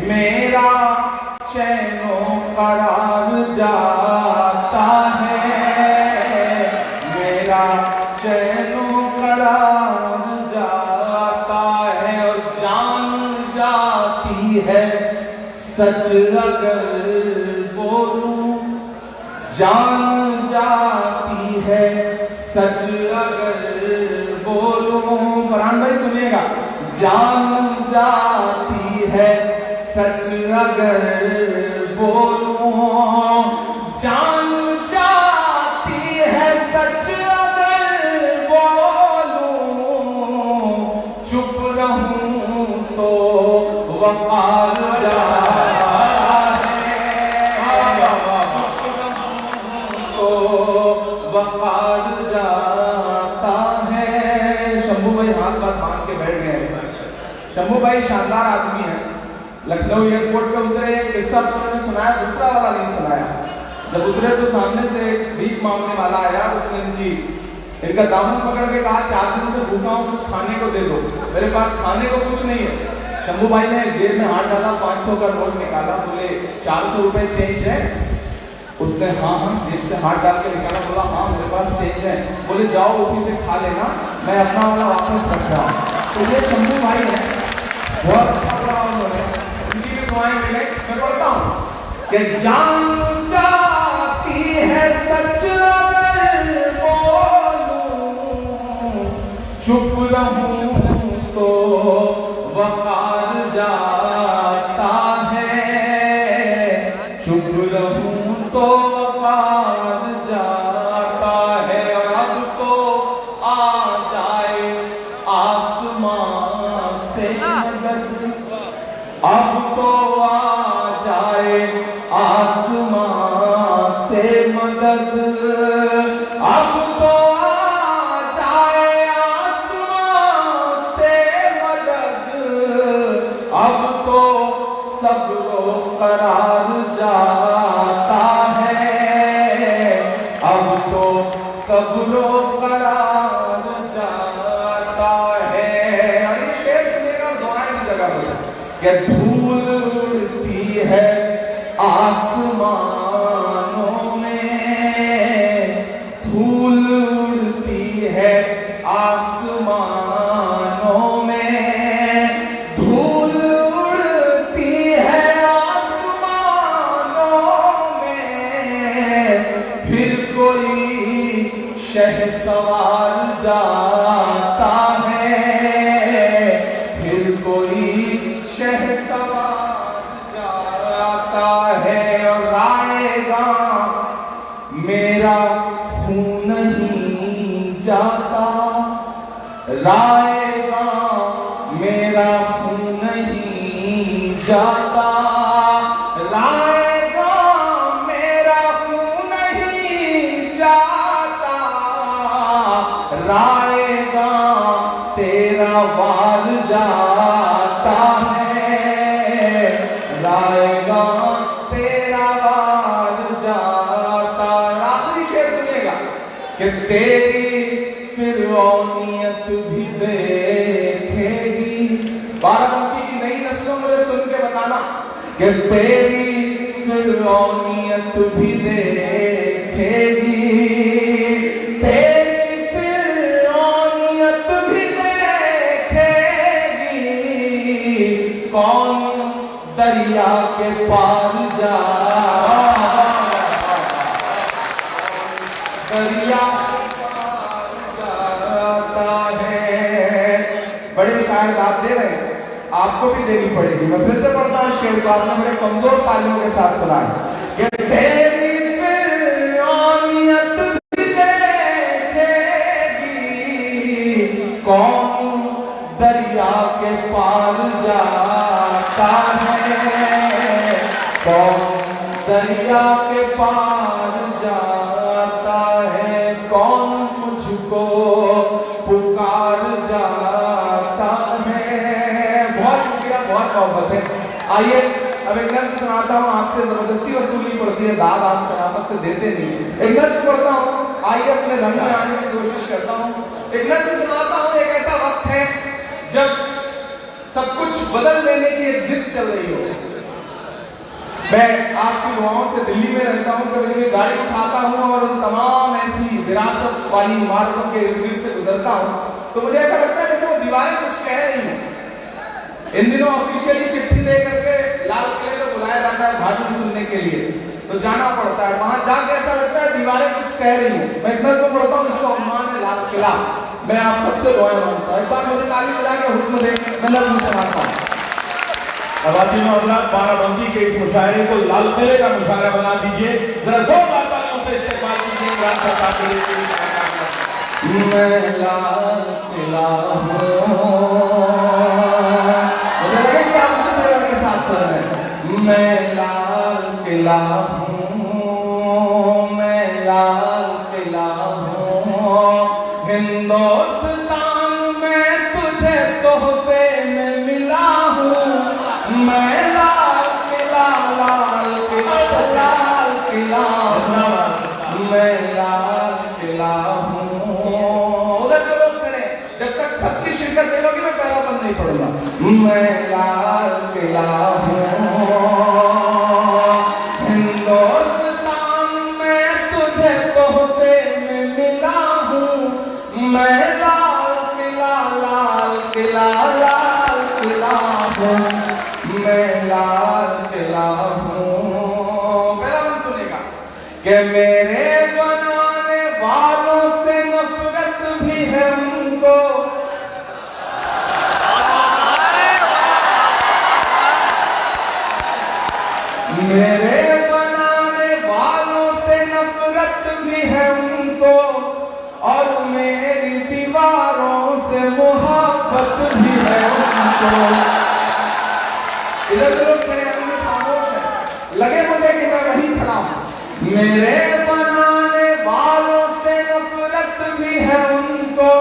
मेरा चैनो करार जाता है, मेरा चैनो करार जाता है। और जान जाती है सच अगर बोलूं, जान जाती है सच अगर बोलूं। फरहान भाई सुनिएगा, जान जाती है सच अगर बोलूं, जान जाती है सच अगर बोलूं, चुप रहूं तो वकार वकार जाता है। शंभू भाई हाथ बात मान के बैठ गए। शंभू भाई शानदार आदमी है। लखनऊ एयरपोर्ट पे उतरे, एक किस्सा तो उन्होंने सुनाया, दूसरा वाला नहीं सुनाया। जब उतरे तो सामने से एक भीख मांगने वाला आया, उसने इनका दामन पकड़ के कहा, 4 दिन से भूखा हूं, कुछ खाने को दे दो, मेरे पास खाने को कुछ नहीं है। शंभू भाई ने जेब में हाथ डाला, 500 का नोट निकाला, बोले 400 रुपए चेंज है? उसने हाँ जेब से हाथ डाल के निकाला, बोला हाँ मेरे पास चेंज है। बोले जाओ उसी से खा लेना, मैं अपना वाला वापस रख रहा हूँ। तो ये शंभू भाई है, बहुत अच्छा पढ़ा उन्होंने, उनकी भी दुआएं मिले। मैं पढ़ता हूँ कि जान जाती है सच अगर बोलूं, चुप रहूं तो वकार जाता है, चुप रहूं तो वकार जाता है। और अब तो आ जाए आसमां से मदद, अब तो आ जाए आसमां से मदद, अब तो आ जाए आसमां से मदद, अब तो सबरो करार जाता है, अब तो सबरो करार जाता है। और ये शेर सुनेगा, दुआएं की जगह हो जाए कि धूल उड़ती है आसमानों में, धूल उड़ती है आसमानों में, धूल उड़ती है आसमानों में, फिर कोई शहसवार जाता है, फिर कोई शहसवार जाता है। और रायगा मेरा खून नहीं जाता, रायगा मेरा खून नहीं जाता, रायगा मेरा खून नहीं जाता, रायगा तेरा वार जाता है, रायगा तेरा वार जाता। आखिरी शेर सुनिएगा कि तेरी फिरौनियत भी देखेगी। बाराबंकी की नई नस्लों मुझे सुन के बताना कि तेरी फिरौनियत भी देखेगी, तेरी फिरौनियत भी देखेगी। कौन दरिया के पार दरिया जाता है। बड़े शायर आप दे रहे हैं, आपको भी देनी पड़ेगी। मैं फिर से पढ़ता हूँ शेर को, आपने बड़े कमजोर तालियों के साथ सुना है। तेरी फिरौनियत भी देखेगी, कौन दरिया के पार जाता है, कौन दरिया के पार जाता है, कौन मुझको पुकार जाता है। बहुत शुक्रिया, बहुत मोहब्बत है। आइए अब एक नज़्म सुनाता हूँ, आपसे जबरदस्ती वसूली पड़ती है, दाद आप शराफत से देते नहीं। एक नज़्म पढ़ता हूँ, आइए अपने रंग में आने की कोशिश करता हूँ। एक नज़्म सुनाता हूँ। एक ऐसा वक्त है जब सब कुछ बदल देने की एक जिद चल रही हो। मैं आपकी दुआओं से दिल्ली में रहता हूँ, कभी कभी गाड़ी उठाता हूँ और उन तमाम ऐसी विरासत वाली इमारतों के इर्द से गुजरता हूँ, तो मुझे ऐसा लगता है जैसे वो दीवारें कुछ कह रही हैं। इन दिनों ऑफिशियली चिट्ठी दे करके लाल किले में बुलाया जाता है भाषण सुनने के लिए, तो जाना पड़ता है। वहां जाके ऐसा लगता है दीवारें कुछ कह रही हैं। मैं एक नज़्म पढ़ता हूँ, इसका उन्वान है लाल किला। मैं आप सबसे दुआएं मांगता हूँ, एक बार मुझे ताली बजा के हुक्म दे, मैं नज़्म सुनाता हूँ। ख़वातीन और हज़रात, बाराबंकी के इस मुशायरे को लाल किले का मुशायरा बना दीजिए। जरा जोरदार तालियों से इस्तेमाल कीजिए। इमरान का साथ मैं लाल किला हूँ, मुझे लगे कि आप उसी तरह के साथ सुन रहे हैं। मैं लाल किला हूँ, मैं लाल किला हूँ, हिंदुस्तान में तुझे तोहफे में मिला हूँ। मैं लाल किला, लाल किला, लाल किला हूँ, मैं लाल किला हूँ। उधर जो लोग खड़े, जब तक सबकी शिरकत नहीं होगी मैं पहला बंद नहीं पढ़ूंगा। मैं लाल किला हूँ, हिंदुस्तान में तुझे तोहफे में मिला हूँ। मैं लाल किला, लाल किला, लाल किला हूँ, मैं लाल किला हूँ। पहला बंद सुनेगा कि मेरे बनाने वालों से नफरत भी है उनको, मेरे बनाने वालों से नफरत भी है उनको, और मेरी दीवारों से मोहब्बत भी है उनको। इधर जो लोग खड़े हैं उनमें खामोश है, लगे मुझे कि मैं वहीं खड़ा हूं। मेरे बनाने वालों से नफरत भी है उनको,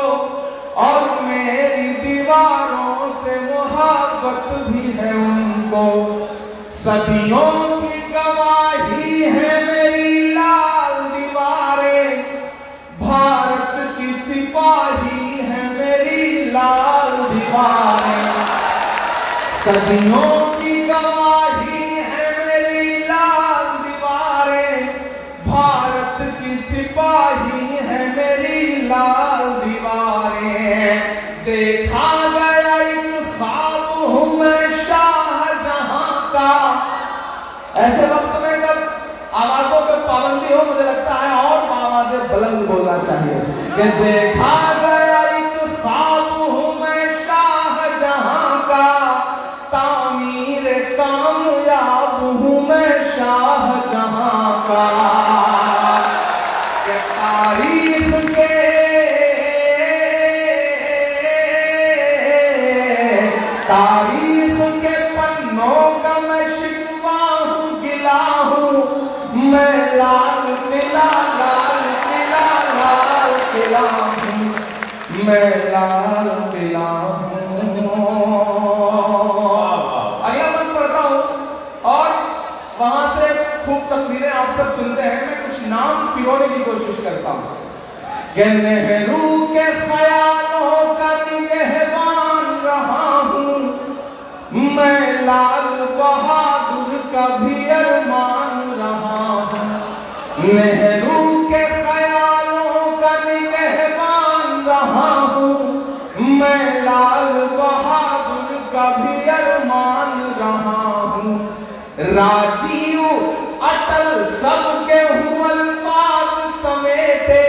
और मेरी दीवारों से मोहब्बत भी है उनको। सदियों की गवाही है मेरी लाल दीवारें, भारत की सिपाही है मेरी लाल दीवारें। सदियों की गवाही है मेरी लाल दीवारें, भारत की सिपाही है मेरी लाल दीवारें। देखा गया एक ख्वाब हूं मैं शाहजहां का। ऐसे वक्त में जब आवाजों पे पाबंदी हो, मुझे लगता है और आवाजें बुलंद बोलना चाहिए कि देखा गया एक ख्वाब हूं मैं शाहजहां का, तामीर कामयाब हूं मैं शाहजहां का। कि तारीख के पन्नों का मैं शिकवा हूं, गिला हूं। मैं लाल किला, लाल किला, लाल किला हूं, मैं लाल किला हूं। अगला मन पढ़ता हूं और वहां से खूब तकदीरें आप सब सुनते हैं। मैं कुछ नाम पिरोने की कोशिश करता हूं कि नेहरू के ख्यालों का निगहबान रहा हूं, मैं लाल बहादुर का भी अरमान रहा हूं। नेहरू के ख्यालों का निगहबान रहा हूं, मैं लाल बहादुर का भी अरमान रहा हूं। राजीव अटल सबके हूं अल्फाज समेटे।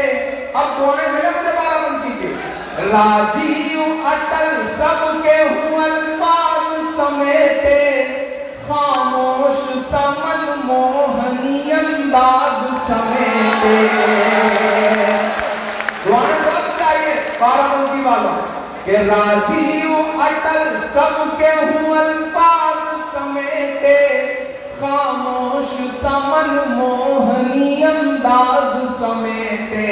अब दुआएं मिले मुझे बाराबंकी के। राजीव अटल सबके हूं अल्फाज समेटे, खामोश समन मोहनी अंदाज समेटे। दुआएं सब चाहिए बाराबंकी वालों के। राजीव अटल सबके हूं अल्फाज समेटे, खामोश समन मोहनी अंदाज समेटे।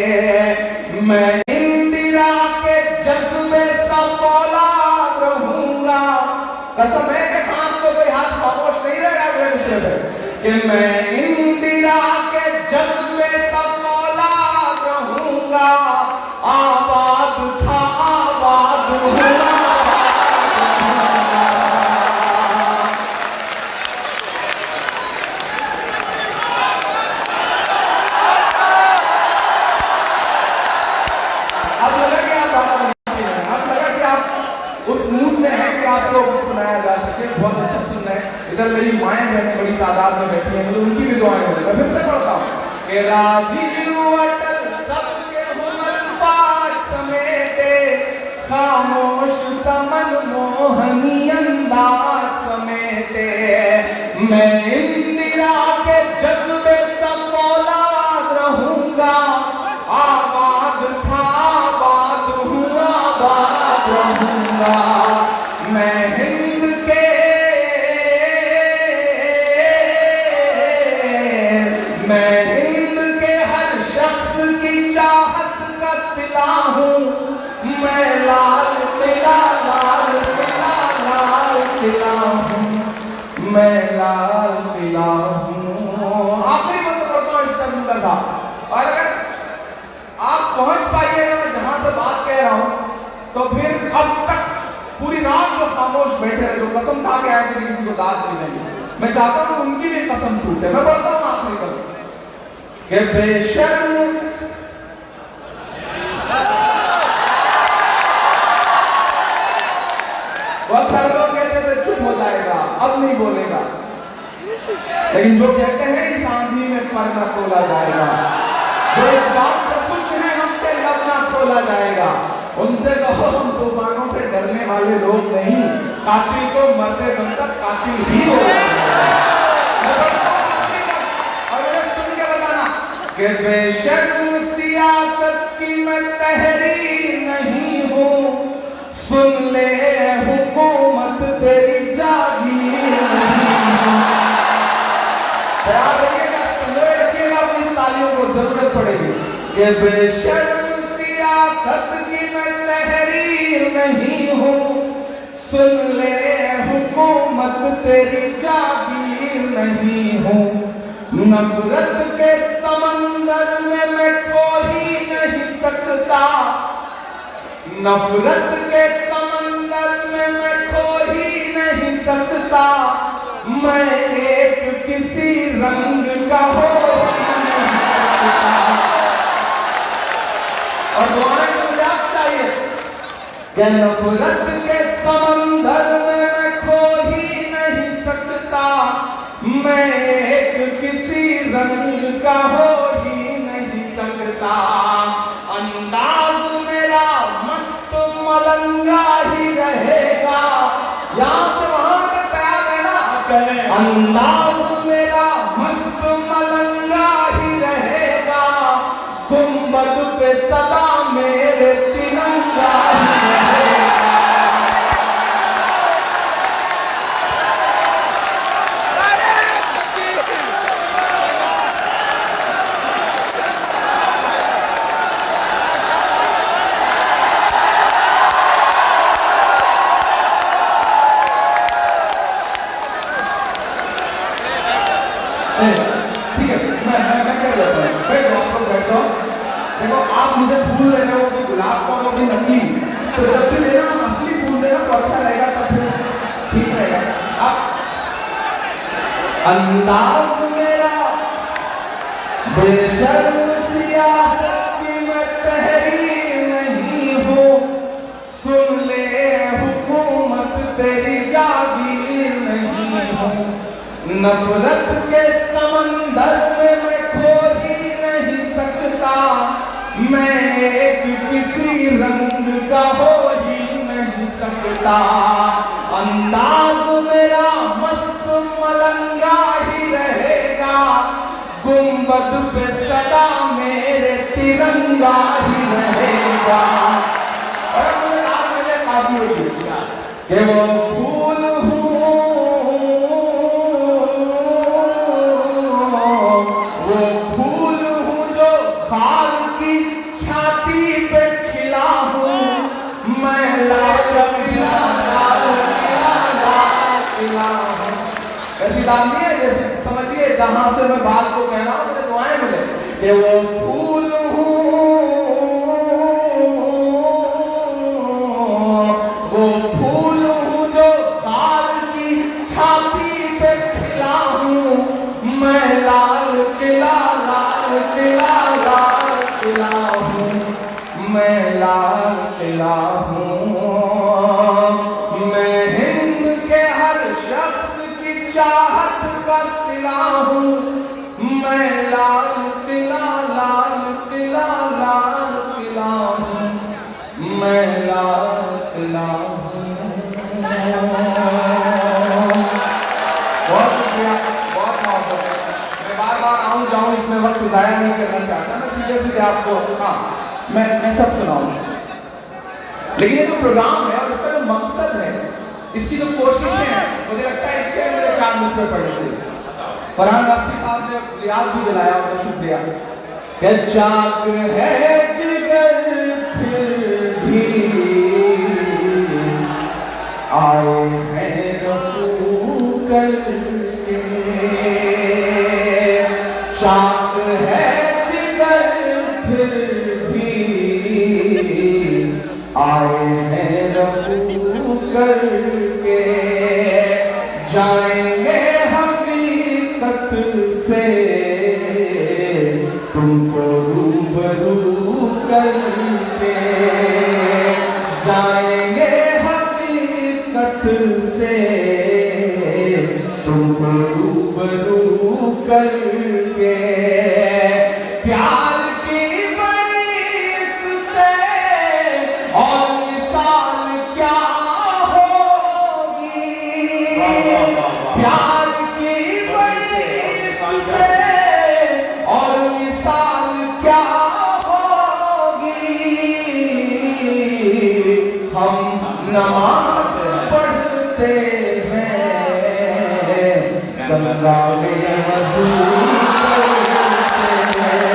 मैं इंदिरा के जज्बे सा फौलाद रहूंगा। कसम है कि खान को कोई हाथ खामोश नहीं रहेगा अगले दूसरे पे कि मैं इंदिरा के जज्बे सा फौलाद रहूंगा। आबाद था आबाद हुआ, इधर मेरी माएँ बहन बड़ी तादाद में बैठी हैं, मुझे उनकी भी दुआएं होंगी। मैं फिर से पढ़ता हूँ कि राजीव अटल सबके हुनर पाठ समेटे, खामोश समन मोहनी अंदाज समेटे, मैं इंदिरा के जज्बे सब औलाद रहूंगा, आबाद था आबाद हूँ आबाद रहूंगा, मैं हिंद के हर शख्स की चाहत का सिला हूँ, मैं लाल किला हूँ, मैं लाल किला हूँ। आखिरी मंत्र पढ़ता हूँ इस कस्म का था, और अगर आप पहुंच पाइएगा मैं जहां से बात कह रहा हूं तो फिर अब तक पूरी रात जो खामोश बैठे रहे, जो कसम खा के आए कि किसी को दाद नहीं देंगे, मैं चाहता हूं उनकी भी कसम टूटे। मैं पढ़ता हूं आखिरी कदम कि बेशर्म बहुत सारे लोग कहते थे चुप हो जाएगा, अब नहीं बोलेगा, लेकिन जो कहते हैं इस आंधी में पर न तोला जाएगा, जो इस बात पर खुश है हमसे लब ना खोला जाएगा, उनसे कहो हम तूफानों से डरने वाले लोग नहीं, कातिल को मरते दम तक कातिल ही हो और मुझे सुन के बताना कि बेशर्म सियासत की मैं तहरीर नहीं हूँ, सुन ले हुकूमत तेरी जागीर नहीं हूँ। रखिएगा अपनी तालियों को जरूरत पड़ेगी कि बेशर्म सियासत की मैं तहरीर नहीं हूँ, सुन ले हुकूमत तेरी जागीर नहीं हूँ, नफरत के समंदर में मैं खो ही नहीं सकता, नफरत के समंदर में मैं खो ही नहीं सकता, मैं एक किसी रंग का हो ही नहीं सकता। और दुआएं मुझे आप चाहिए कि नफरत के समंदर में मैं खो ही नहीं सकता, मैं एक किसी रंग का हो ही नहीं सकता, अंदाज मेरा मस्त मलंगा ही रहेगा, यहां से वहां तक तैयार है ना, अंदाज मेरा मस्त मलंगा ही रहेगा, गुंबद पे सदा मेरे तिरंगा ही रहेगा। ठीक है, मैं कर लेता हूँ, बैठ जाओ, आप लोग बैठ जाओ। देखो आप मुझे फूल दे रहे हो, कि गुलाब का और भी नकली, तो जब भी लेना असली फूल देना तो अच्छा रहेगा, तब फिर ठीक रहेगा। आप अंदाज मेरा बेशर्म सियासत की मैं तहरीर नहीं हूँ, सुन ले हुकूमत तेरी जागीर नहीं हूँ, नफरत के समंदर में मैं खो ही नहीं सकता, मैं एक किसी रंग का हो ही नहीं सकता, अंदाज मेरा मस्त मलंगा ही रहेगा, गुंबद पे सदा मेरे तिरंगा ही रहेगा। और मुझे काफी होगी कि वो फूल हूँ, वो फूल हूँ जो खाल की छाती पे खिला हूँ, मैं लाल किला हूँ। ऐसी बात नहीं है, जैसे समझिए जहां से मैं बात को कह रहा हूँ मुझे दुआएं मिले कि वो फूल हूँ, वो फूल हूँ जो खाल की छाती पे खिला हूँ, मैं लाल किला हूँ, मैं लाल किला हूँ, मैं हिंद के हर शख्स की चाहत का सिला हूं मैं, लाल किला लाल किला लाल किला हूं मैं, लाल किला हूं। बहुत शुक्रिया, बहुत मोहब्बत है। मैं बार बार आऊं जाऊं, इसमें वक्त जाया नहीं करना चाहता, मैं सीधे सीधे आपको हाँ मैं सब सुनाऊंगा। लेकिन ये जो प्रोग्राम है और इसका जो मकसद है, इसकी जो कोशिशें हैं, मुझे लगता है इसके मुझे 4 मिसरे पढ़ने चाहिए। फरहान वास्ती साहब ने रियाज भी दिलाया, उनका शुक्रिया। क्या चाक है जिगर फिर भी आए हैं रफू करके, चाक है जिगर फिर भी आए हैं रफू करके, जाएंगे हकीकत से तुमको रूबरू करके, जाएंगे हकीकत से तुमको रूबरू करके। प्यार की बरिस से और मिसाल क्या होगी, प्यार की बरिस से और मिसाल क्या होगी। हम नमाज पढ़ते हैं, गंगा में वज़ू करते हैं।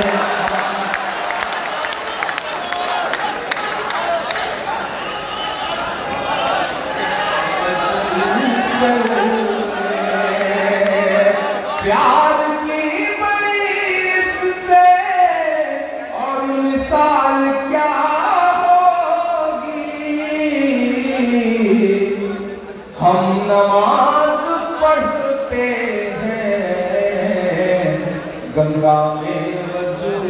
प्यार की बरिस से और मिसाल क्या होगी। हम नमाज पढ़ते हैं, गंगा में वज़ू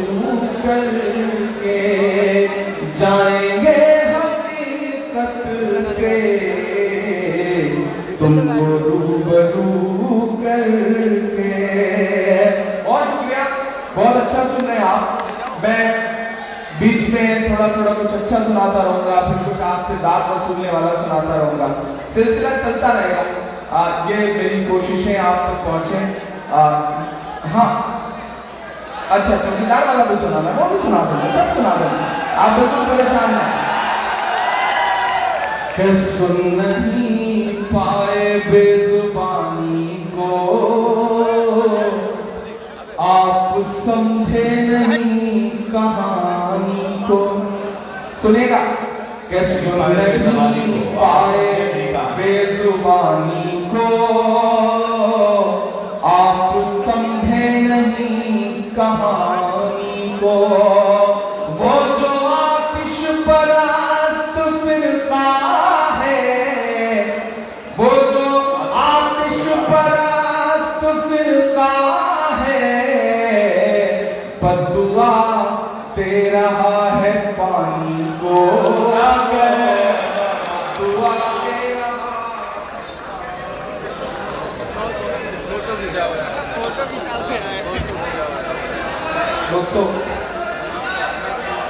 करके, जाएंगे हकीकत से तुमको रूबरू करके। बहुत शुक्रिया, बहुत अच्छा सुन रहे हैं आप। मैं बीच में थोड़ा थोड़ा कुछ अच्छा सुनाता रहूंगा, फिर कुछ आपसे दाद वसूलने वाला सुनाता रहूंगा, सिलसिला चलता रहेगा। ये मेरी कोशिशें आप तक पहुंचे। हाँ अच्छा, चौकीदार वाला भी सुनाना, वो भी सुना दूंगा, सब सुना दूंगा, आप बिल्कुल परेशान ना। कि सुन नहीं पाए बेजुबानी को, आप समझे नहीं कहानी को। सुनेगा कि सुन नहीं पाए बेजुबानी को, आप समझे नहीं कहानी को। वो जो आतिश परस्त फिरका है, वो जो आतिश परस्त फिरका है, बद्दुआ दे रहा है पानी को। दुआ दे रहा। दोस्तों,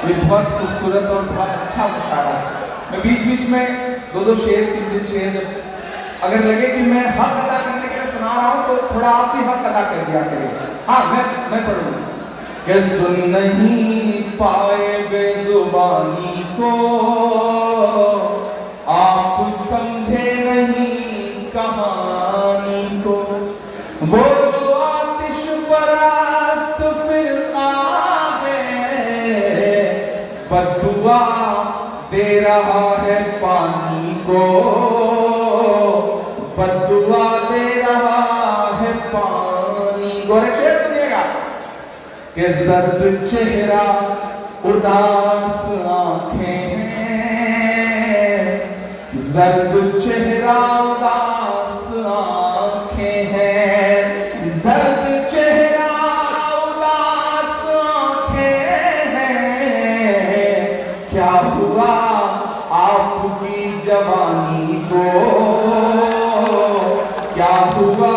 ये बहुत खूबसूरत और बहुत अच्छा मुशायरा है। मैं बीच बीच में 2-2 शेर 3-3 शेर, जब अगर लगे कि मैं हक अदा करने के लिए सुना रहा हूं तो थोड़ा आप भी हक अदा कर दिया करें। हाँ मैं पढ़ूंगा। कि सुन नहीं पाए बेजुबानी को, आप समझे नहीं कहानी को। वो जो आतिश परस्त फिरका है, बद्दुआ दे रहा है पानी को, बद्दुआ दे रहा है पानी। गोरे शेर सुनिएगा कि जर्द चेहरा उदास आंखें हैं, जर्द चेहरा उदास आंखें हैं, जर्द चेहरा उदास आंखें हैं। क्या हुआ आपकी जवानी को, क्या हुआ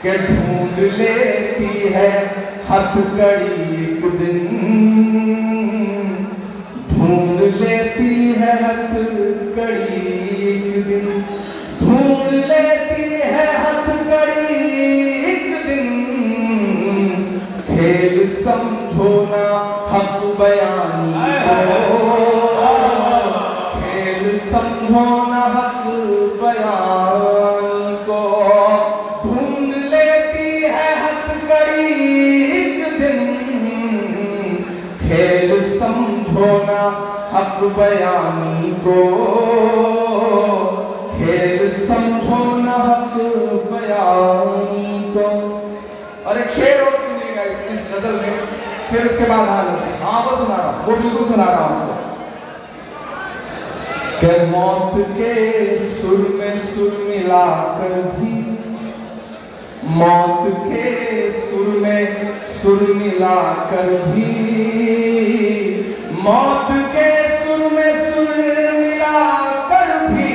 के ढूंढ लेती है हथकड़ी एक दिन, ढूंढ लेती है हथकड़ी एक दिन, ढूंढ लेती है हथकड़ी एक दिन। खेल समझो ना हक बयानी को, खेल समझो ना हक बयानी को। ढूंढ लेती है हथकड़ी एक दिन, खेल समझो ना हक बयानी को, खेल समझो ना हक बयानी को। और एक शेर और सुनिएगा इस गजल में, फिर उसके बाद हाँ वो सुना रहा हूँ, वो बिल्कुल सुना रहा हूँ आपको। कि मौत के सुर में सुर मिलाकर भी, मौत के सुर में सुर मिलाकर भी, मौत के सुर में सुर मिलाकर भी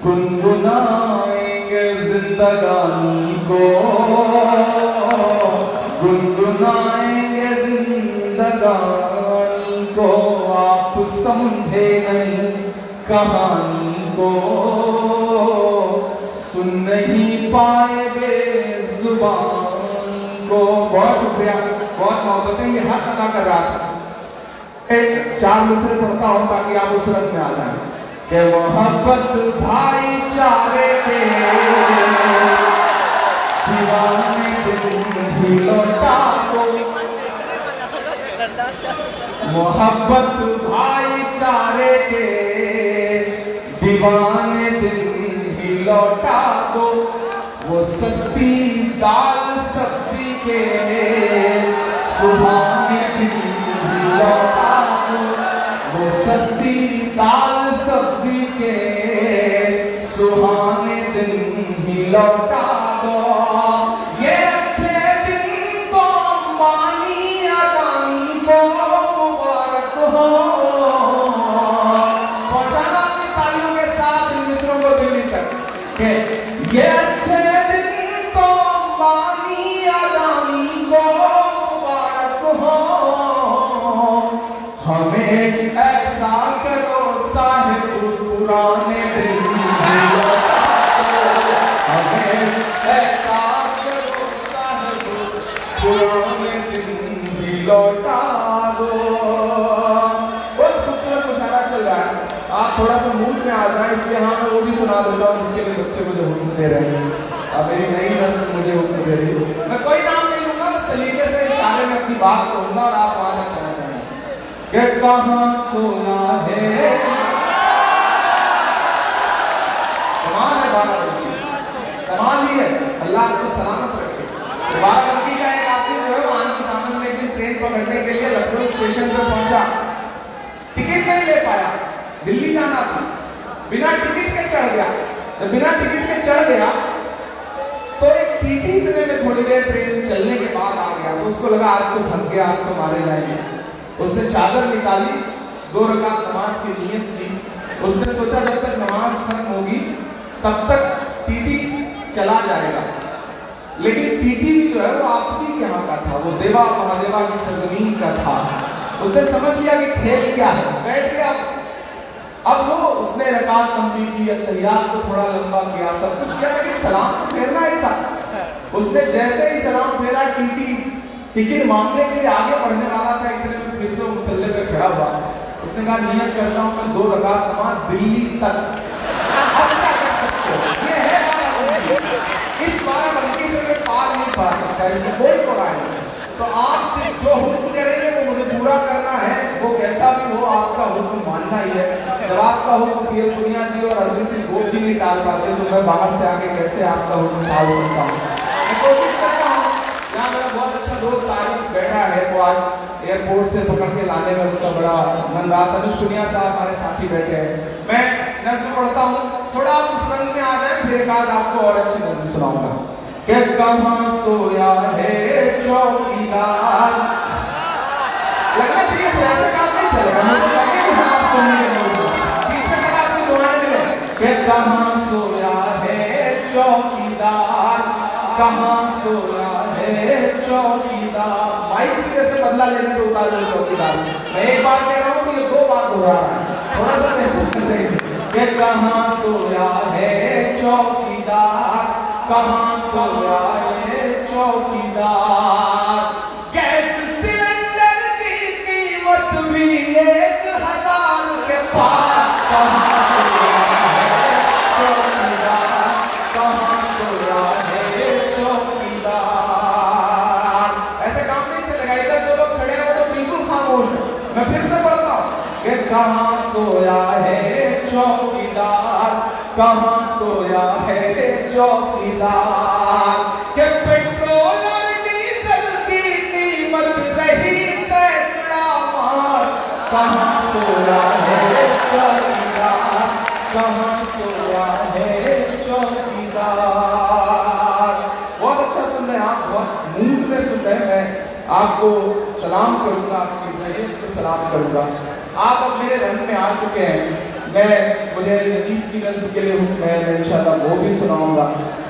गुनगुनाएंगे जिंदगानी को, गुनगुनाएंगे जिंदगानी को। आप समझे नहीं कहानी को, सुन नहीं पाएंगे जुबान को। बहुत शुक्रिया, बहुत मोहब्बतें ये हक अदा कर रहा था। एक 4 मिसरे पढ़ता हूं ताकि आप उस रंग में आ जाएं। कि मोहब्बत भाईचारे के दीवाने दिन ही लौटा को, मोहब्बत भाईचारे के दीवाने दिन ही लौटा दो। वो सस्ती दाल सब्जी के सुहाने दिन ही लौटा दो, वो सस्ती दाल सब्जी के सुहाने दिन ही लौटा दो। ये अच्छे दिन तो अंबानी अडानी को मुबारक हो। पहुंचाना अपनी तालियों के साथ इन मित्रों को दिल्ली तक। ये अच्छे दिन तो अंबानी अडानी को मुबारक हो। हमें ऐसा करो साहिब पुराने दिन, हमें ऐसा करो साहिब पुराने दिन भी लौटा दो। बहुत खूबसूरत मुशायरा चल रहा है, आप थोड़ा सा मूड में आ जाए, इसलिए हाँ मैं वो भी सुना देता हूँ जिसके लिए बच्चे मुझे हुक्म दे रहे हैं। अब मेरी नई नस्ल मुझे हुक्म दे रही है। मैं कोई नाम नहीं लूंगा, बस सलीके से इशारे में अपनी बात कहूंगा और आप वहां तक पहुंच जाएंगे। कि कहाँ सोना है, कमाल है बाराबंकी, कमाल ही है। अल्लाह आपको सलामत रखे। बाराबंकी का एक आदमी जो है वो आनंद आनंद में एक दिन ट्रेन पकड़ने के लिए लखनऊ स्टेशन पर पहुंचा, टिकट नहीं ले पाया, दिल्ली जाना था, बिना टिकट के चढ़ गया। जब बिना टिकट के चढ़ गया तो एक टीटी इतने में थोड़ी देर ट्रेन चलने के बाद आ गया, तो उसको लगा आज तो फंस गया, आज तो मारे जाएंगे। उसने चादर निकाली, 2 रकात नमाज की नियत की। उसने सोचा जब तक नमाज खत्म होगी तब तक टीटी चला जाएगा। लेकिन टीटी भी जो है वो आपकी यहाँ का था, वो देवा महादेवा की सरजमीन का था। उसने समझ लिया कि खेल क्या है, बैठ गया। अब वो उसने रकात लंबी की, अत्तहियात को थोड़ा लंबा किया, सब कुछ किया, लेकिन सलाम तो फेरना ही था। उसने जैसे ही सलाम फेरा, टीटी टिकट मांगने के लिए आगे बढ़ने वाला था, इतने में फिर से वो मुसल्ले पे खड़ा हुआ। उसने कहा नियत करता हूँ मैं 2 रकात नमाज दिल्ली तक। अब क्या कर सकते हो, ये है बाराबंकी। इस बाराबंकी से मैं पार नहीं पा सकता, इसमें कोई पराई नहीं। तो आप जो हुक्म करेंगे वो मुझे पूरा करना है, वो कैसा भी हो आपका हुक्म मानना ही है। जब आपका हुक्म पीएल पुनिया जी और अरविंद सिंह घोष जी नहीं टाल पाते तो मैं बाहर से आके कैसे आपका हुक्म टाल सकता हूँ। मैं कोशिश करता हूँ। यहाँ मेरा बहुत अच्छा दोस्त आरिफ बैठा है, वो आज एयरपोर्ट से पकड़ के लाने में उसका बड़ा मन रहा। तनुज पुनिया साहब हमारे साथी बैठे हैं। मैं नज़्म पढ़ता हूँ, थोड़ा आप उस रंग में आ जाए, फिर एक आज आपको और अच्छी नज़्म सुनाऊंगा। कि कहाँ सोया है चौकीदार, लगना चाहिए तो ऐसे काम नहीं चलेगा, मुझे लगे कि आप सुनेंगे, पीछे लगा अपनी दुआएं में। कि कहाँ सोया है चौकीदार, कहाँ सोया है चौकीदार। माइक की जैसे बदला लेने पे उतार लो चौकीदार। मैं एक बार कह रहा हूँ तो ये दो बार दोहरा रहा है, थोड़ा सा महसूस करते हैं कि कहाँ सोया है चौकीदार, कहाँ सोया है चौकीदार। गैस सिलेंडर की कीमत भी 1000 के पार। कहाँ सोया है चौकीदार, कहाँ सोया है चौकीदार। ऐसे काम नहीं चलेगा, इधर जो लोग खड़े हैं वो तो बिल्कुल खामोश है। मैं फिर से पढ़ता हूँ कि कहाँ सोया है चौकीदार, कहाँ सोया है चौकीदार। कि पेट्रोल और डीजल की कीमत रही सैकड़ा मार। कहाँ सोया है चौकीदार, कहाँ सोया है चौकीदार। बहुत अच्छा सुन रहे हैं आप, बहुत मूड में सुन रहे हैं। मैं आपको सलाम करूंगा, आपकी ज़रूरत को सलाम करूंगा। आप अब मेरे रंग में आ चुके हैं। मुझे नजीब की नज़्म के लिए हुक्म है, मैं इंशाल्लाह वो भी सुनाऊंगा।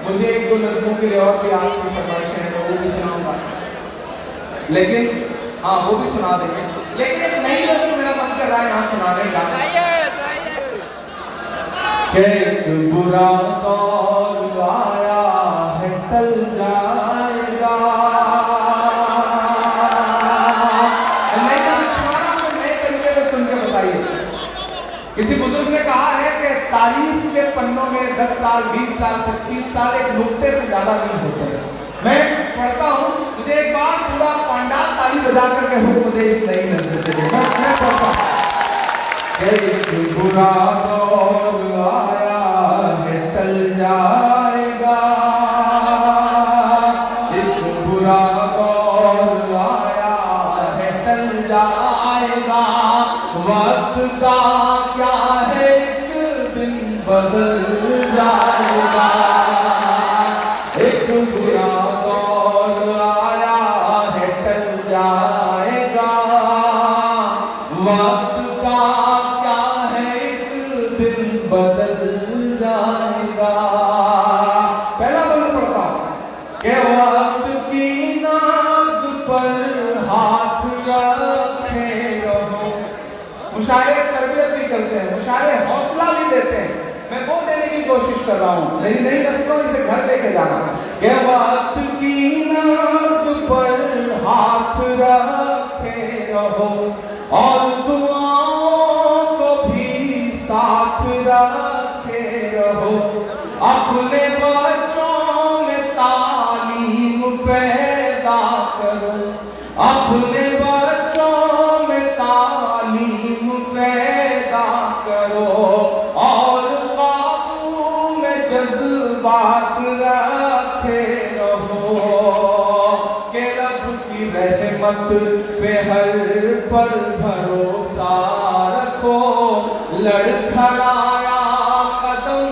मुझे एक दो नज़्मों के लिए और भी आपकी फरमाइशें हैं, वो भी सुनाऊंगा। लेकिन हाँ, वो भी सुना देंगे। लेकिन एक नई नज़्म मेरा मन कर रहा है यहाँ सुनाने का। कि एक बुरा दौर आया है टल जाएगा। किसी बुजुर्ग ने कहा है कि तारीख के पन्नों में 10 साल, 20 साल, 25 साल एक नुक्ते से ज्यादा नहीं होते। मैं पढ़ता हूँ, मुझे एक बार पूरा पांडाल ताली बजा करके हुक्म दे इस नई नज़र के लिए। मैं पढ़ता हूँ। एक बुरा दौर आया है टल जाएगा, एक बुरा दौर आया है टल जाएगा। वक्त का क्या है एक दिन बदल जाएगा। एक बुरा दौर आया है टल जाएगा। वक्त का क्या है एक दिन बदल जाएगा। पहला बंद पढ़ता हूं कि वक्त की नाज पर हाथ रखे रहो। मुशायरे तरबियत भी करते हैं, मुशायरे हौसला भी देते हैं। मैं वो देने की कोशिश कर रहा हूँ। मेरी नई नस्लों इसे घर लेके जाना। कि वक्त की नाज पर हाथ रखे रहो और दुआओं को भी साथ रखे रहो। अपने बच्चों में तालीम पैदा करो, अपने बच्चों में तालीम पैदा करो और काबू में जज्बात रखे रहो। कि रब की रहमत पे हर पल भरोसा रखो। लड़खड़ाया कदम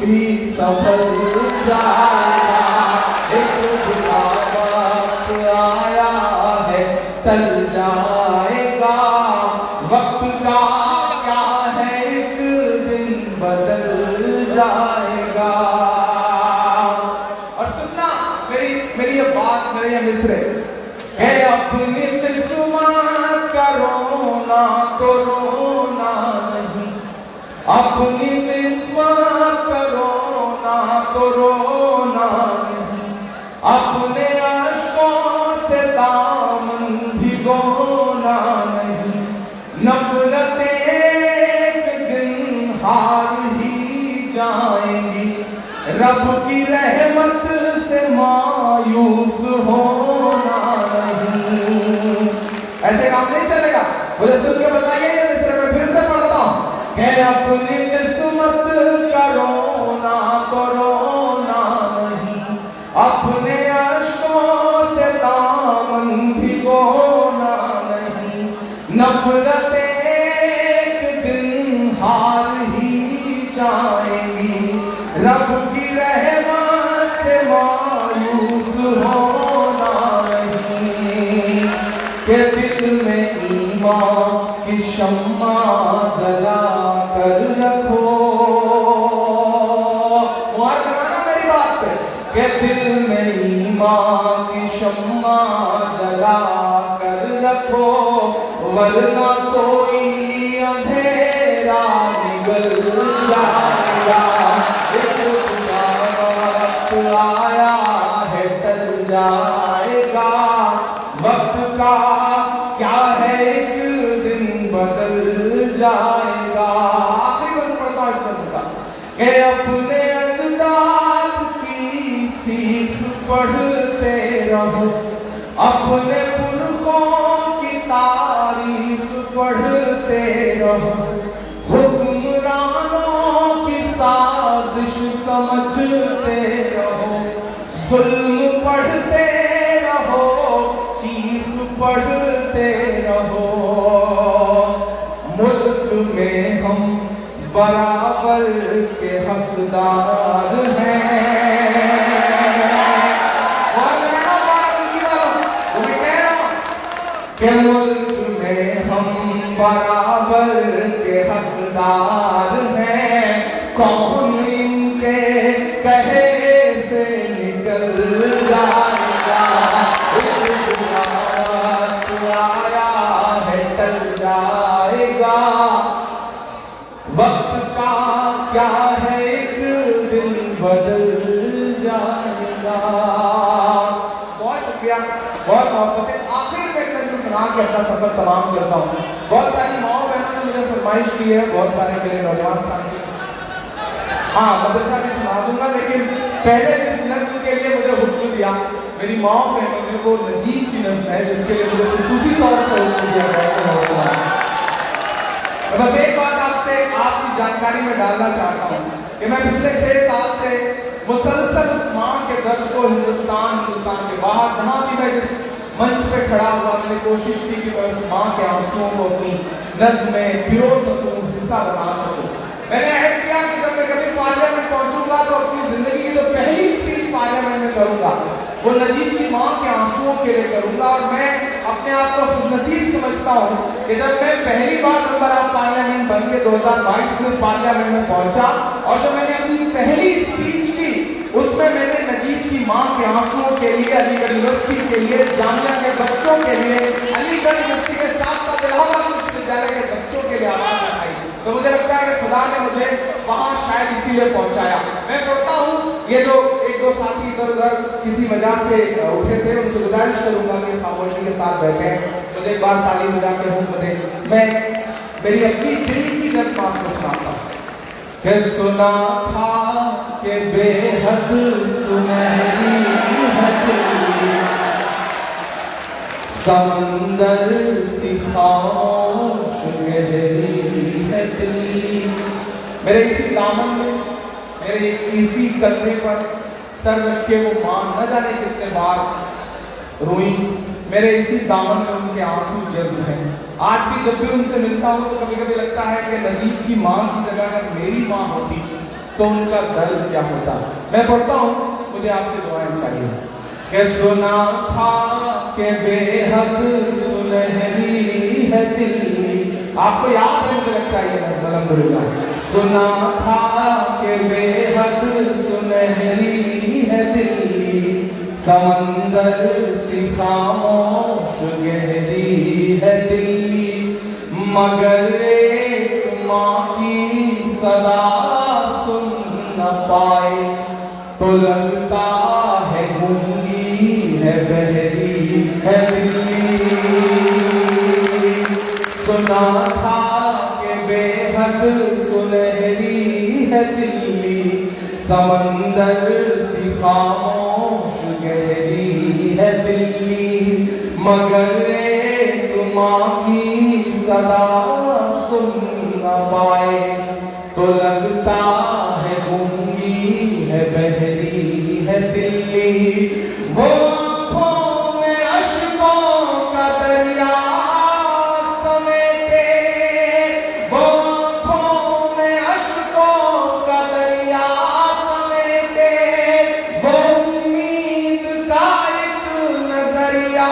भी सफल जाएगा। एक बुरा वक्त आया है टल जाएगा। वक्त का क्या है एक दिन बदल जाएगा। और सुनना मेरी ये बात, मेरे ये मिसरे है। अपनी किस्मत का रोना तो रोना नहीं, अपनी किस्मत का रोना तो रोना नहीं। अपने अश्कों से दामन भिगोना नहीं। नफरतें एक दिन हार ही जाएंगी। रब की रहमत से मायूस होना नहीं। ऐसे काम नहीं चलेगा। मुझे सुन के बताइए, ये मिसरे में फिर से पढ़ता हूँ कि अपनी किस्मत का रोना तो रोना नहीं। अपने अश्कों से दामन भिगोना नहीं। नफरतें एक दिन हार ही जाएंगी। रब की रहमत से मायूस होना नहीं। के दिल में ईमान की शम्मा जला कर रखो। मुहर लगाना मेरी बात पे। के दिल में वरना कोई अंधेरा निकल जाएगा। एक वक्त आया है टल जाएगा, वक्त का क्या है एक दिन बदल जाएगा। आखिरी वक्त पढ़ता है इसमें का कि अपने अजदाद की सीख पढ़ते रहो, अपने पुरखों की तारीख पढ़ते रहो, हुक्मरानों की साजिश समझते रहो, जुल्म पढ़ते रहो, चीख पढ़ते रहो। मुल्क में हम बराबर के हकदार हैं। के मुल्क में हम बराबर के हकदार हैं, कौन इनके कहे से निकल जाएगा। आया है टल जाएगा, वक्त का क्या है एक दिन बदल जाएगा। बहुत शुक्रिया, बहुत मोहब्बत है। आखिर में एक नज़्म सुना के अपना सफर तमाम करता हूँ। बहुत सारी माओ बहनों ने मुझे फरमाइश की है, बहुत सारे मेरे नौजवान साथी। हाँ, मदरसा भी सुना दूंगा, लेकिन पहले इस नज़्म के लिए मुझे हुक्म दिया मेरी माओ बहनों ने, वो नजीब की नज़्म है जिसके लिए मुझे खुसूसी तौर पर हुक्म दिया गया है। बस एक बात आपसे आपकी जानकारी में डालना चाहता हूँ कि मैं पिछले 6 साल से मुसलसल उस माँ के दर्द को हिंदुस्तान के बाहर जहाँ भी मैं जिस मंच पे खड़ा हुआ, मैंने कोशिश की कि मैं उस माँ के आंसुओं को अपनी नज़्म में पिरो सकूँ, हिस्सा बना सकूँ। मैंने अहद किया कि जब मैं कभी पार्लियामेंट पहुँचूंगा तो अपनी जिंदगी की जो पहली स्पीच पार्लियामेंट में करूँगा वो नजीब की माँ के आंसुओं के लिए करूँगा। और मैं अपने आप को खुशनसीब समझता हूँ कि जब मैं पहली बार मेंबर ऑफ पार्लियामेंट बन के 2022 में पार्लियामेंट में पहुंचा और जब मैंने अपनी पहली स्पीच की उसमें मैंने नजीब की माँ के आंसुओं के लिए, अलीगढ़ यूनिवर्सिटी के लिए, जामिया के बच्चों के लिए, अलीगढ़ यूनिवर्सिटी के साथ साथ इलाहाबाद विश्वविद्यालय के बच्चों के लिए आवाज उठाई। तो मुझे लगता है कि खुदा ने मुझे वहां शायद इसीलिए पहुंचाया। मैं पढ़ता हूँ, ये जो एक दो साथी इधर उधर किसी वजह से उठे थे, उनसे गुजारिश करूंगा कि खामोशी के साथ बैठे, मुझे एक बार ताली बजा के हुक्म दे। मैं मेरी अपनी दिल की नज़्म आपको सुनाता हूँ कि सुना था कि बेहद सुनहरी है दिल्ली, समंदर सी खामोश गहरी है दिल्ली। मेरे इसी दामन में, मेरे इसी कंधे पर सर रख के वो मां न जाने कितने बार रोई। मेरे इसी दामन में उनके आंसू जज्ब हैं। आज भी जब भी उनसे मिलता हूँ तो कभी कभी लगता है कि नजीब की मां की जगह अगर मेरी मां होती तो उनका दर्द क्या होता। मैं पढ़ता हूँ, मुझे आपकी दुआएं चाहिए कि सुना था कि बेहद सुनहरी है दिल्ली। आपको याद है, मुझे लगता है ये नज़्म अल्हम्दुलिल्लाह। सुना था कि बेहद सुनहरी है दिल्ली, समंदर सी खामोश गहरी है दिल्ली, मगर एक माँ की सदा सुन न पाए तो लगता है गूंगी है बहरी है दिल्ली। सुना था कि बेहद सुनहरी है दिल्ली, समंदर सी खामोश गहरी है दिल्ली, मगर एक माँ की सदा सुन न पाए तो लगता है गूंगी है बहरी है दिल्ली। वो आँखों में अश्कों का दरिया समेटे, वो आँखों में अश्कों का दरिया समेटे, वो उम्मीद का एक नजरिया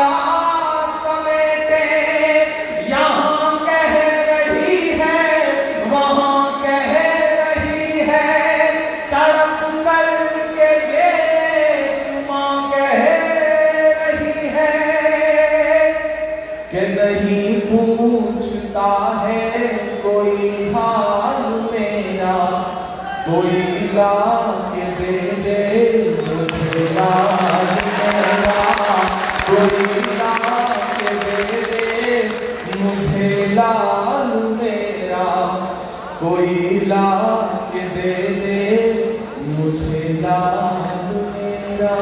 समेटे, यहाँ कह रही है वहाँ कोई ला के दे दे मुझे लाल मेरा, कोई ला के दे दे मुझे लाल मेरा, कोई ला के दे दे मुझे लाल मेरा।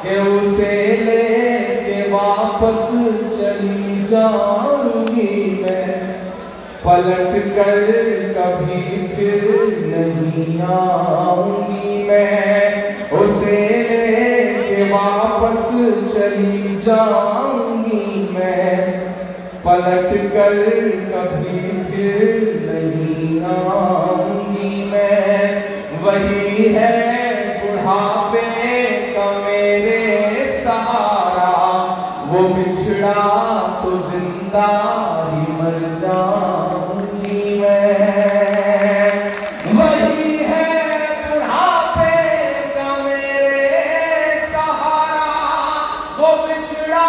के उसे लेके वापस चली जाऊंगी मैं, पलट कर कभी फिर नहीं आऊंगी मैं। उसे लेके वापस चली जाऊंगी मैं, पलट कर कभी फिर नहीं आऊंगी मैं। वही है बुढ़ापे का मेरे सहारा, वो बिछड़ा तो जिंदा ही मर जाऊंगी मैं। वही है बुढ़ापे का मेरे सहारा, वो बिछड़ा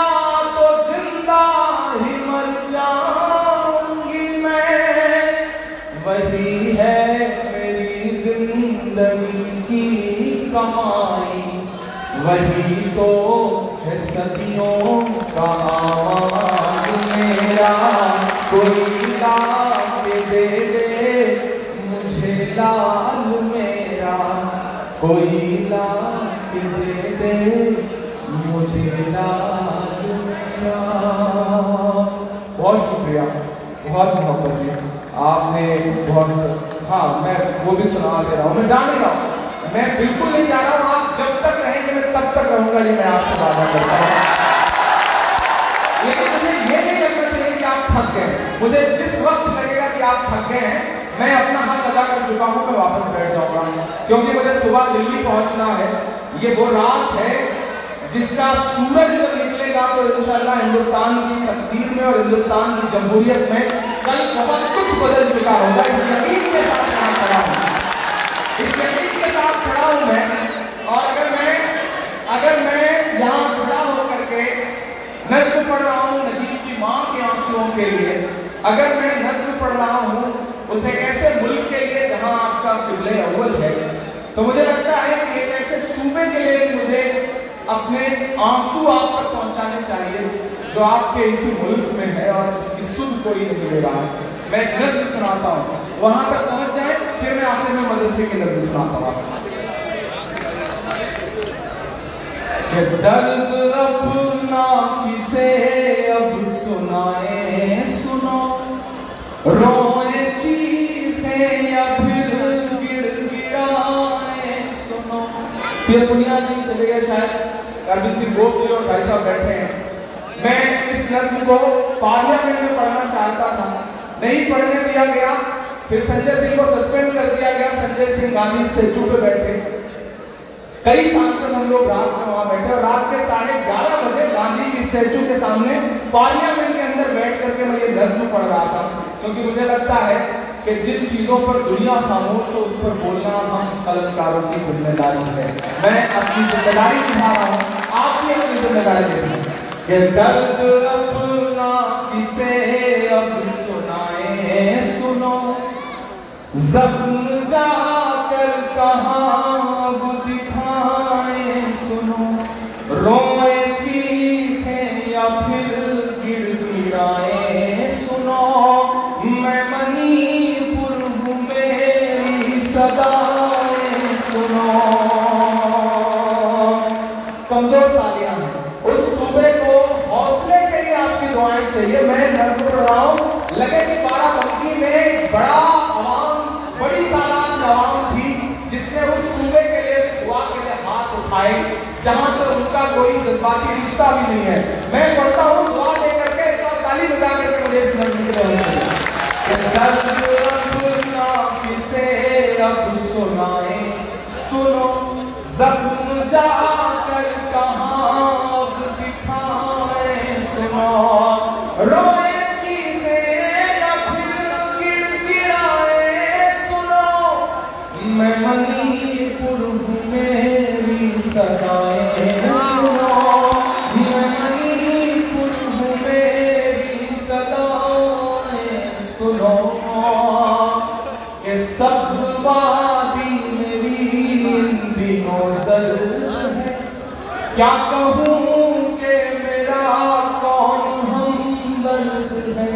तो जिंदा ही मर जाऊंगी मैं। वही है मेरी जिंदगी की कमाई, वही तो है सदियों का आवाज मेरा। कोई ला के दे दे मुझे लाल मेरा, कोई ला के दे दे मुझे लाल मेरा। बहुत शुक्रिया, बहुत मोहब्बत है आपने, बहुत। हाँ, मैं वो भी सुना दे रहा हूँ, मैं जान नहीं रहा हूँ, मैं बिल्कुल नहीं जा रहा हूँ। आप जब तक रहेंगे मैं तब तक रहूंगा, ये मैं आपसे वादा करता हूँ। लेकिन मुझे ये नहीं लगना चाहिए कि आप थक गए। मुझे जिस वक्त लगेगा कि आप थक गए हैं, मैं अपना हक अदा कर चुका हूँ, मैं वापस बैठ जाऊंगा। क्योंकि मुझे सुबह दिल्ली पहुंचना है। ये वो रात है जिसका सूरज जब निकलेगा तो इंशाल्लाह हिंदुस्तान की तकदीर में और हिंदुस्तान की जमहूरियत में कल बहुत कुछ बदल चुका होगा। इस यकीन के साथ यहाँ खड़ा हूँ, इस यकीन के साथ खड़ा हूँ मैं। और अगर मैं यहाँ खड़ा होकर के नज़्म पढ़ रहा हूँ नजीब की माँ के आंसुओं के लिए, अगर मैं नज़्म पढ़ रहा हूँ उस एक ऐसे मुल्क के लिए जहाँ आपका क़िबले अव्वल है, तो मुझे लगता है कि एक ऐसे सूबे के लिए मुझे अपने आंसू आप तक पहुंचाने चाहिए जो आपके इसी मुल्क में है और जिसकी सुध कोई नहीं ले रहा है। मैं एक नज़्म सुनाता हूँ, वहां तक पहुंच जाए, फिर मैं आखिर में मदरसे की नज़्म सुनाता हूँ। कि दर्द अपना किसे अब सुनाए सुनो, रोए चीखे या फिर गिड़गिड़ाए सुनो। पीर पुनिया जी चले गए, शायद अरविंद सिंह गोप जी और भाई साहब बैठे हैं। मैं इस नज़्म को पार्लियामेंट में पढ़ना चाहता था, नहीं पढ़ने दिया गया। फिर संजय सिंह को सस्पेंड कर दिया गया। संजय सिंह गांधी स्टेचू पे बैठे, कई सांसद हम लोग रात में वहां बैठे और रात के 11:30 बजे गांधी की स्टेचू के सामने पार्लियामेंट के अंदर बैठ करके मैं ये नज़्म पढ़ रहा था। क्योंकि मुझे लगता है कि जिन चीजों पर दुनिया खामोश हो उस पर बोलना हम कलमकारों की जिम्मेदारी है। मैं अपनी जिम्मेदारी निभा रहा हूँ, आप भी अपनी जिम्मेदारी निभाएं। कि दर्द अपना किसे अब सुनाए सुनो, जख्म जाकर कहाँ अब दिखाए सुनो, रोए चीखे या फिर गिड़गिड़ाए सुनो। मैं मणिपुर हूँ मेरी सदाएं सुनो। कमजोर तालियां हैं, उस सूबे को हौसले के लिए आपकी दुआएं चाहिए। मैं नज़्म पढ़ रहा हूँ, लगे कि बाराबंकी में बड़ी तादाद में आवाम थी जिसने उस सूबे के लिए दुआ के लिए हाथ उठाए, जहां से उनका कोई जज्बाती रिश्ता भी नहीं है। मैं पढ़ता हूँ, दुआ दे करके एक बार ताली बजा करके मुझे इस नज़्म के लिए किसे अब सुनाए सुनो, जख्म जाकर कहाँ अब दिखाए सुनो, रोए चीखे या फिर गिड़गिड़ाए सुनो। मैं मणिपुर हूँ मेरी सदाएं सुनो, मैं मणिपुर हूँ मेरी सदाएं सुनो। के क्या कहूँ कि मेरा कौन हमदर्द है,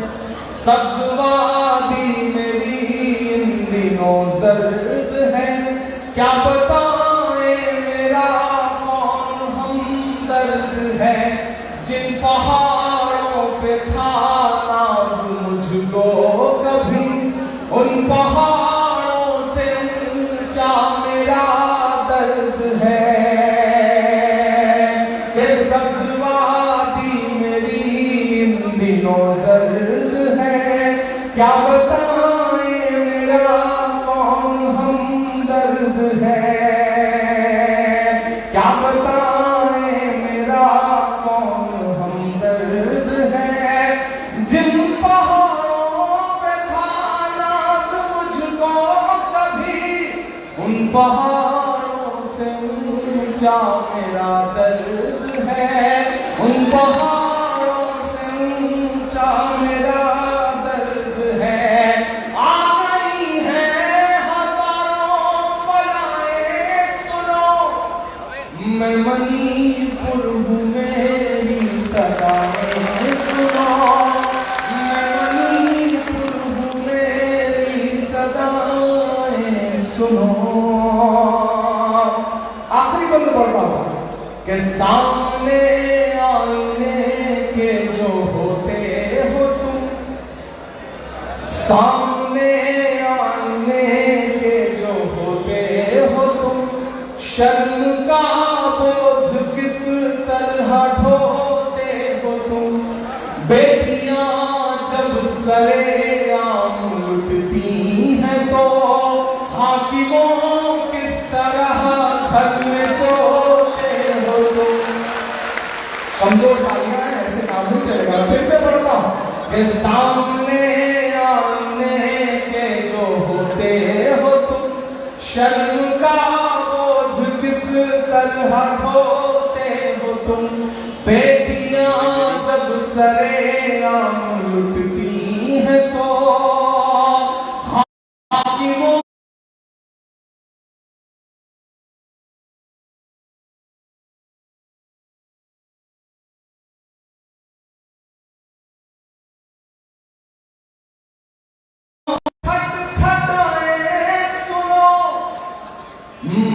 सब्ज़वादी मेरी इन दिनों जर्द है। क्या बताए मेरा कौन हमदर्द है, जिन पहाड़ों पे था नाज मुझको कभी, उन पहाड़ों से ऊंचा मेरा दर्द है। ये सब्ज़वादी मेरी इन दिनों जर्द है। क्या बताए मेरा कौन हमदर्द है, क्या बताए मेरा कौन हमदर्द है। जिन पहाड़ों पे था नाज मुझको कभी, उन पहाड़ों से ऊंचा मेरा दर्द है। उन पहाड़ों से ऊंचा मेरा दर्द है। आ गई हैं हजारों बलाएं सुनो, मैं मणिपुर हूँ मेरी सदाएं सुनो, मैं मणिपुर हूँ मेरी सदाएं सुनो। आखिरी बंद पढ़ता हूँ कि सामने आईने के जो होते हो तुम, सामने आईने के जो होते हो तुम, शर्म का बोझ किस तरह ढोते हो तुम। बेटियां जब सरेआम लुटती हैं तो हाकिमों किस तरह घर में सोते हो तुम। कमजोर तालियां हैं, ऐसे काम नहीं चलेगा। फिर से पढ़ता हूं कि सामने आईने के जो होते हो तुम, शर्म का बोझ किस तरह ढोते हो तुम। बेटियां जब सरेआम लुटती हैं तो हाकिमों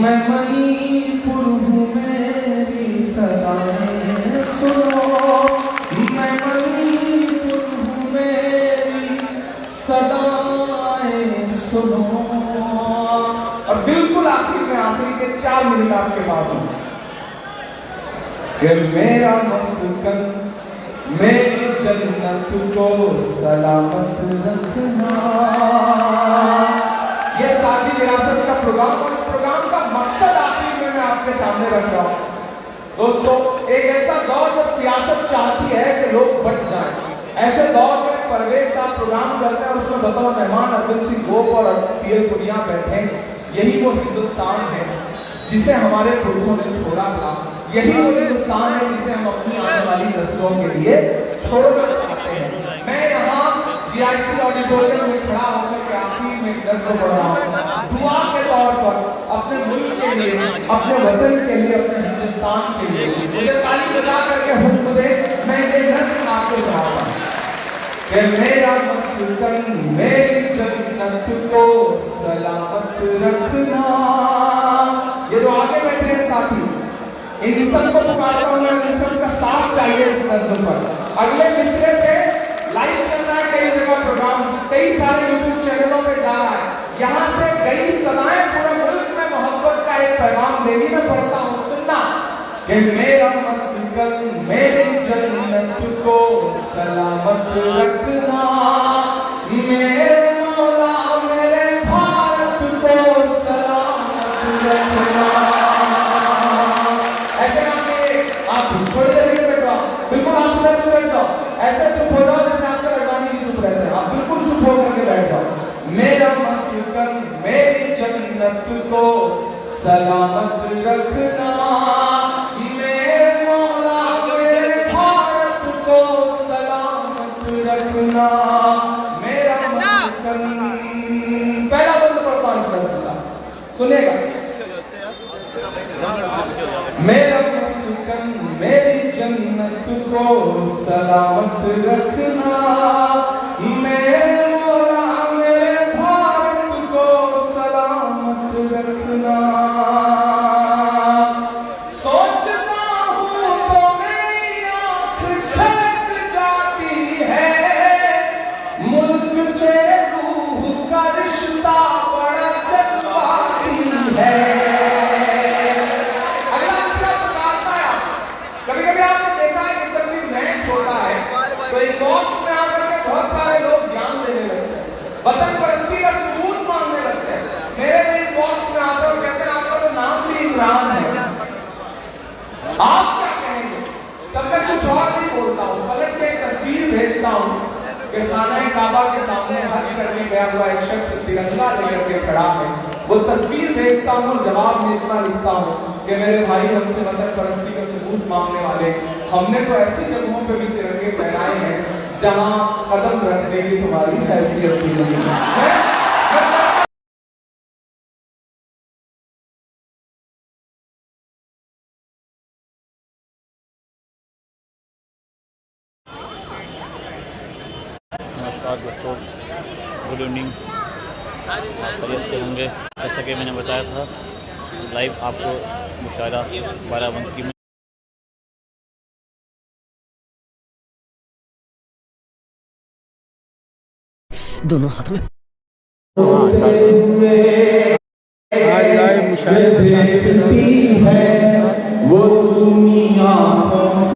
मैं मणिपुर हूँ मेरी सदाएं सुनो, मैं मणिपुर हूँ मेरी सदाएं सुनो। और बिल्कुल आखिर में, आखिरी के 4 मिनट आपके पास हूँ कि मेरा मस्कन मेरी जन्नत को सलामत रखना। ये साझी विरासत का प्रोग्राम, और इस प्रोग्राम का मकसद आखिर में मैं आपके सामने रख रहा हूं। दोस्तों, एक ऐसा दौर जब सियासत चाहती है कि लोग बट जाएं, ऐसे दौर में परवेज साहब प्रोग्राम करते हैं, उसमें बतौर मेहमान अरविंद सिंह गोप और पीएल पुनिया बैठे। यही वो हिंदुस्तान है जिसे हमारे पुरखों ने छोड़ा था, यही वो हिंदुस्तान है जिसे हम अपनी आने वाली नस्लों के लिए छोड़ना चाहते हैं। मैं यहाँ जीआईसी ऑडिटोरियम में खड़ा होकर के आखिरी में एक नज़्म पढ़ रहा हूँ, दुआ के तौर पर अपने मुल्क के लिए, अपने वतन के लिए, अपने हिंदुस्तान के लिए। मुझे ताली बजा करके हुक्म दे, मैं ये नज़्म आपको सुनाऊंगा कि मेरा मस्कन मेरी जन्नत को सलामत रखना। ये जो आगे बैठे हैं साथी, इन सबको पुकारता हूँ मैं, इन सबका साथ चाहिए इस नज़्म पर। अगले मिसरे पे लाइव चल रहा है कई जगह प्रोग्राम, कई सारे यूट्यूब चैनलों पे जा रहा है। यहाँ से गई सदाएं पूरे मुल्क में मोहब्बत का एक पैगाम देगी। मैं पढ़ता हूँ, सुनना कि मेरा मस्कन मेरी जन्नत को सलामत रखना, मेरे मौला मेरे भारत को सलामत रखना। ऐसे काम के आप थोड़ी देर के बैठ जाओ, बिल्कुल आप उधर भी बैठ जाओ, ऐसे चुप हो जाओ जैसे आजकल अडवाणी जी चुप रहते हैं। आप बिल्कुल चुप होकर के बैठ जाओ। मेरा मस्कन मेरी जन्नत को सलामत रखना, मेरे मौला मेरे भारत को सलामत रखना। मेरा मस्कन, पहला बंद पढ़ता हूं इस नज़्म का, सुनेगा। मेरा मस्कन सलामत रखना, मेरे मौला मेरे भारत को सलामत रखना। सोचता हूँ तो मेरी आँख छलक जाती है, मुल्क से रूह का रिश्ता बड़ा जज्बाती है। अगला दूसरा बताता है आपको, कभी कभी आपने देखा है कि जब भी मैच होता है तो इनबॉक्स में आकर के बहुत सारे लोग ज्ञान देने लगते हैं, वतन परस्ती का सबूत मांगने लगते हैं। मेरे भी इनबॉक्स में आते और कहते हैं आपका तो नाम भी इमरान है, आप क्या कहेंगे? तब मैं कुछ और नहीं बोलता हूँ, पलट के एक तस्वीर भेजता हूँ कि खाना काबा के सामने हज करने गया हुआ एक शख्स तिरंगा लेकर के खड़ा है। वो तस्वीर भेजता हूँ और जवाब में इतना लिखता हूँ कि मेरे भाई हमसे वतन परस्ती का सबूत मांगने वाले, हमने तो ऐसी जगहों पे भी तिरंगे फहराए हैं जहां कदम रखने की तुम्हारी हैसियत भी नहीं है। नमस्कार दोस्तों, गुड इवनिंग। खैरियत से होंगे। जैसा कि मैंने बताया था, लाइव आपको मुशायरा बाराबंकी में दोनों हाथों में आज लाइव मुशायरे देखती है वो सुनी आंखों